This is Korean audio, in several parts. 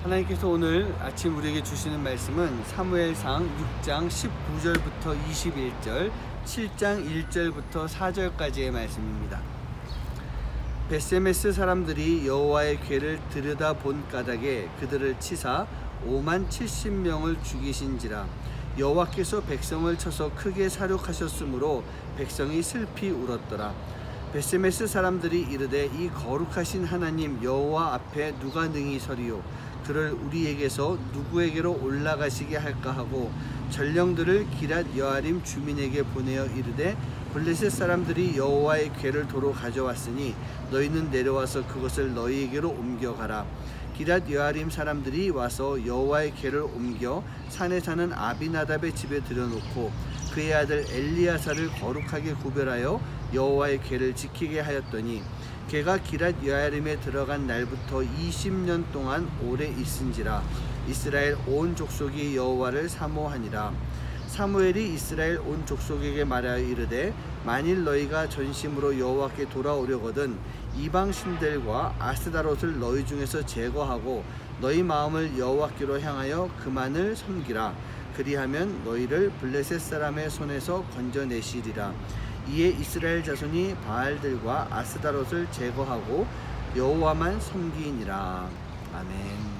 하나님께서 오늘 아침 우리에게 주시는 말씀은 사무엘상 6장 19절부터 21절, 7장 1절부터 4절까지의 말씀입니다. 벳세메스 사람들이 여호와의 궤를 들여다본 까닭에 그들을 치사 5만 70명을 죽이신지라. 여호와께서 백성을 쳐서 크게 사륙하셨으므로 백성이 슬피 울었더라. 벳세메스 사람들이 이르되 이 거룩하신 하나님 여호와 앞에 누가 능히 서리요? 그를 우리에게서 누구에게로 올라가시게 할까 하고 전령들을 기랏 여아림 주민에게 보내어 이르되 블레셋 사람들이 여호와의 궤를 도로 가져왔으니 너희는 내려와서 그것을 너희에게로 옮겨가라. 기랏 여아림 사람들이 와서 여호와의 궤를 옮겨 산에 사는 아비나답의 집에 들여놓고 그의 아들 엘리야사를 거룩하게 구별하여 여호와의 궤를 지키게 하였더니 궤가 기랏 여아림에 들어간 날부터 20년 동안 오래 있은지라. 이스라엘 온 족속이 여호와를 사모하니라. 사무엘이 이스라엘 온 족속에게 말하여 이르되 만일 너희가 전심으로 여호와께 돌아오려거든 이방 신들과 아스다롯을 너희 중에서 제거하고 너희 마음을 여호와께로 향하여 그만을 섬기라. 그리하면 너희를 블레셋 사람의 손에서 건져내시리라. 이에 이스라엘 자손이 바알들과 아스다롯을 제거하고 여호와만 섬기니라. 아멘.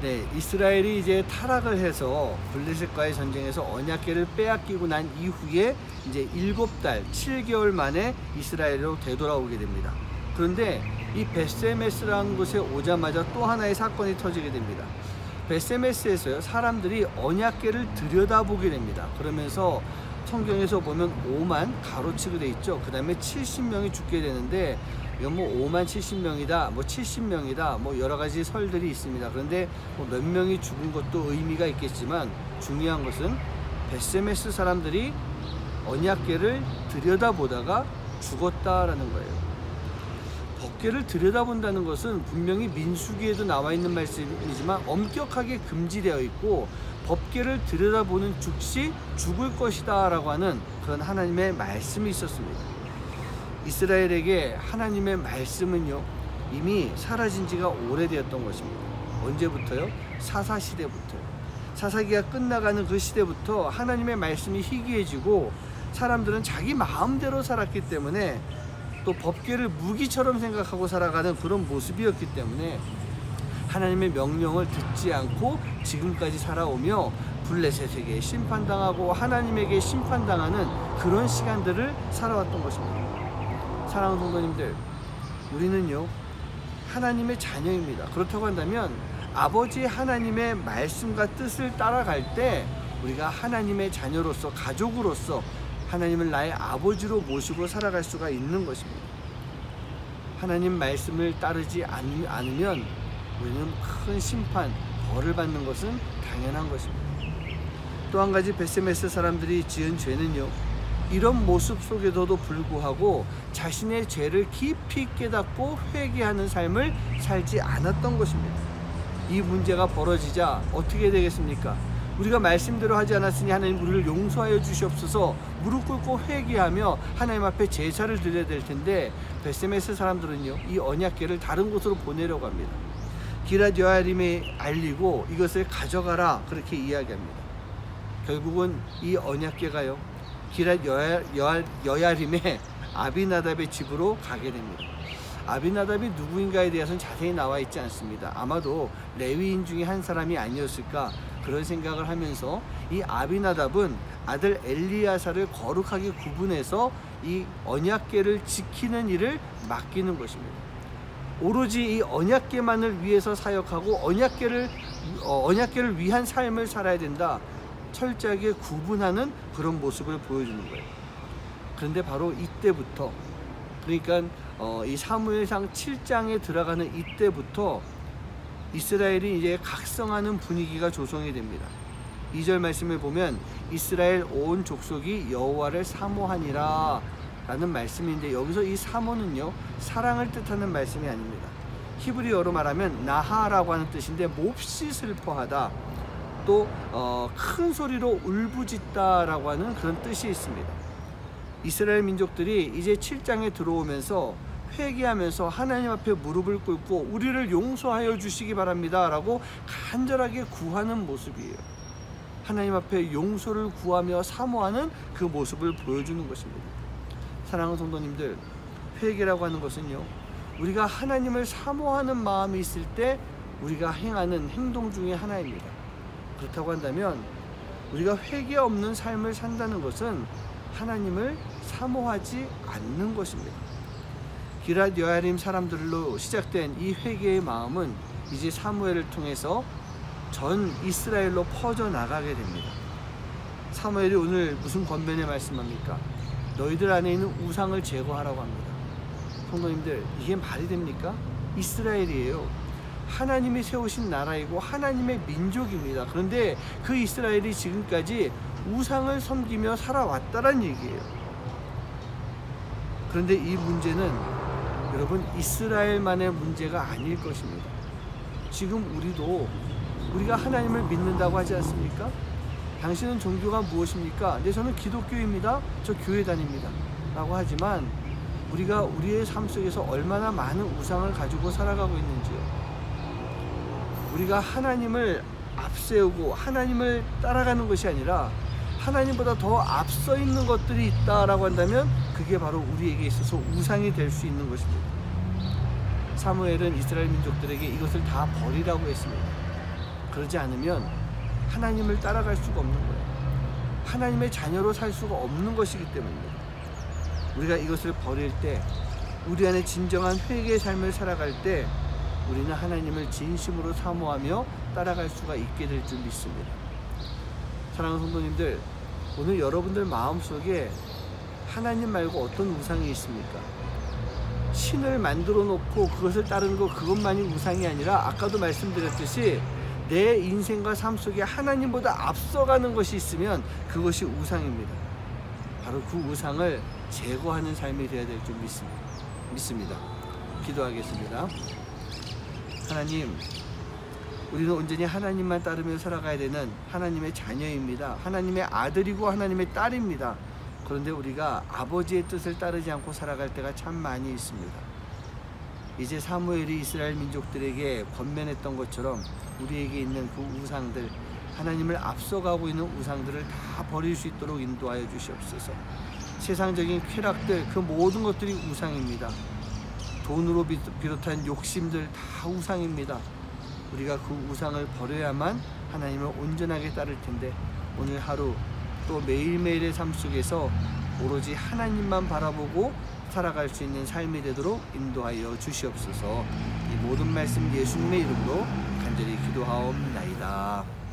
네, 이스라엘이 이제 타락을 해서 블레셋과의 전쟁에서 언약궤를 빼앗기고 난 이후에 이제 7달 7개월 만에 이스라엘로 되돌아오게 됩니다. 그런데 이 벳세메스라는 곳에 오자마자 또 하나의 사건이 터지게 됩니다. 벳세메스에서요, 사람들이 언약궤를 들여다보게 됩니다. 그러면서 성경에서 보면 5만 가로치고 돼 있죠. 그 다음에 70명이 죽게 되는데 이건 뭐 5만 70명이다, 뭐 70명이다, 뭐 여러 가지 설들이 있습니다. 그런데 뭐 몇 명이 죽은 것도 의미가 있겠지만 중요한 것은 벳세메스 사람들이 언약궤를 들여다보다가 죽었다라는 거예요. 법궤를 들여다본다는 것은 분명히 민수기에도 나와 있는 말씀이지만 엄격하게 금지되어 있고 법궤를 들여다보는 즉시 죽을 것이다 라고 하는 그런 하나님의 말씀이 있었습니다. 이스라엘에게 하나님의 말씀은요 이미 사라진 지가 오래되었던 것입니다. 언제부터요? 사사시대부터요. 사사기가 끝나가는 그 시대부터 하나님의 말씀이 희귀해지고 사람들은 자기 마음대로 살았기 때문에 또 법궤를 무기처럼 생각하고 살아가는 그런 모습이었기 때문에 하나님의 명령을 듣지 않고 지금까지 살아오며 블레셋에게 심판당하고 하나님에게 심판당하는 그런 시간들을 살아왔던 것입니다. 사랑하는 성도님들, 우리는요 하나님의 자녀입니다. 그렇다고 한다면 아버지 하나님의 말씀과 뜻을 따라갈 때 우리가 하나님의 자녀로서 가족으로서 하나님을 나의 아버지로 모시고 살아갈 수가 있는 것입니다. 하나님 말씀을 따르지 않으면 우리는 큰 심판, 벌을 받는 것은 당연한 것입니다. 또 한 가지 벳세메스 사람들이 지은 죄는요 이런 모습 속에서도 불구하고 자신의 죄를 깊이 깨닫고 회개하는 삶을 살지 않았던 것입니다. 이 문제가 벌어지자 어떻게 되겠습니까? 우리가 말씀대로 하지 않았으니 하나님 우리를 용서하여 주시옵소서 무릎 꿇고 회개하며 하나님 앞에 제사를 드려야 될 텐데 벳세메스 사람들은요 이 언약궤를 다른 곳으로 보내려고 합니다. 기랏 여아림에 알리고 이것을 가져가라 그렇게 이야기합니다. 결국은 이 언약궤가요 기랏 여아림의 아비나답의 집으로 가게 됩니다. 아비나답이 누구인가에 대해서는 자세히 나와 있지 않습니다. 아마도 레위인 중에 한 사람이 아니었을까 그런 생각을 하면서 이 아비나답은 아들 엘리야사를 거룩하게 구분해서 이 언약궤를 지키는 일을 맡기는 것입니다. 오로지 이 언약궤만을 위해서 사역하고 언약궤를 위한 삶을 살아야 된다. 철저하게 구분하는 그런 모습을 보여주는 거예요. 그런데 바로 이때부터 그러니까 이 사무엘상 7장에 들어가는 이때부터 이스라엘이 이제 각성하는 분위기가 조성이 됩니다. 2절 말씀을 보면 이스라엘 온 족속이 여호와를 사모하니라 라는 말씀인데 여기서 이 사모는요 사랑을 뜻하는 말씀이 아닙니다. 히브리어로 말하면 나하라고 하는 뜻인데 몹시 슬퍼하다 또 큰 소리로 울부짖다 라고 하는 그런 뜻이 있습니다. 이스라엘 민족들이 이제 7장에 들어오면서 회개하면서 하나님 앞에 무릎을 꿇고 우리를 용서하여 주시기 바랍니다 라고 간절하게 구하는 모습이에요. 하나님 앞에 용서를 구하며 사모하는 그 모습을 보여주는 것입니다. 사랑하는 성도님들, 회개라고 하는 것은요, 우리가 하나님을 사모하는 마음이 있을 때 우리가 행하는 행동 중에 하나입니다. 그렇다고 한다면 우리가 회개 없는 삶을 산다는 것은 하나님을 사모하지 않는 것입니다. 기럇 여야림 사람들로 시작된 이 회개의 마음은 이제 사무엘을 통해서 전 이스라엘로 퍼져나가게 됩니다. 사무엘이 오늘 무슨 권면에 말씀합니까? 너희들 안에 있는 우상을 제거하라고 합니다. 성도님들, 이게 말이 됩니까? 이스라엘이에요. 하나님이 세우신 나라이고 하나님의 민족입니다. 그런데 그 이스라엘이 지금까지 우상을 섬기며 살아왔다는 얘기예요. 그런데 이 문제는 여러분 이스라엘만의 문제가 아닐 것입니다. 지금 우리가 하나님을 믿는다고 하지 않습니까? 당신은 종교가 무엇입니까? 네, 저는 기독교입니다. 저 교회 다닙니다 라고 하지만 우리가 우리의 삶 속에서 얼마나 많은 우상을 가지고 살아가고 있는지요. 우리가 하나님을 앞세우고 하나님을 따라가는 것이 아니라 하나님보다 더 앞서 있는 것들이 있다라고 한다면 그게 바로 우리에게 있어서 우상이 될 수 있는 것입니다. 사무엘은 이스라엘 민족들에게 이것을 다 버리라고 했습니다. 그러지 않으면 하나님을 따라갈 수가 없는 거예요. 하나님의 자녀로 살 수가 없는 것이기 때문입니다. 우리가 이것을 버릴 때, 우리 안에 진정한 회개의 삶을 살아갈 때 우리는 하나님을 진심으로 사모하며 따라갈 수가 있게 될 줄 믿습니다. 사랑하는 성도님들, 오늘 여러분들 마음속에 하나님 말고 어떤 우상이 있습니까? 신을 만들어 놓고 그것을 따르는 것, 그것만이 우상이 아니라 아까도 말씀드렸듯이 내 인생과 삶 속에 하나님보다 앞서가는 것이 있으면 그것이 우상입니다. 바로 그 우상을 제거하는 삶이 되어야 될 줄 믿습니다. 기도하겠습니다. 하나님, 우리는 온전히 하나님만 따르며 살아가야 되는 하나님의 자녀입니다. 하나님의 아들이고 하나님의 딸입니다. 그런데 우리가 아버지의 뜻을 따르지 않고 살아갈 때가 참 많이 있습니다. 이제 사무엘이 이스라엘 민족들에게 권면했던 것처럼 우리에게 있는 그 우상들, 하나님을 앞서가고 있는 우상들을 다 버릴 수 있도록 인도하여 주시옵소서. 세상적인 쾌락들, 그 모든 것들이 우상입니다. 돈으로 비롯한 욕심들 다 우상입니다. 우리가 그 우상을 버려야만 하나님을 온전하게 따를 텐데 오늘 하루 또 매일매일의 삶 속에서 오로지 하나님만 바라보고 살아갈 수 있는 삶이 되도록 인도하여 주시옵소서. 이 모든 말씀 예수님의 이름으로 간절히 기도하옵나이다.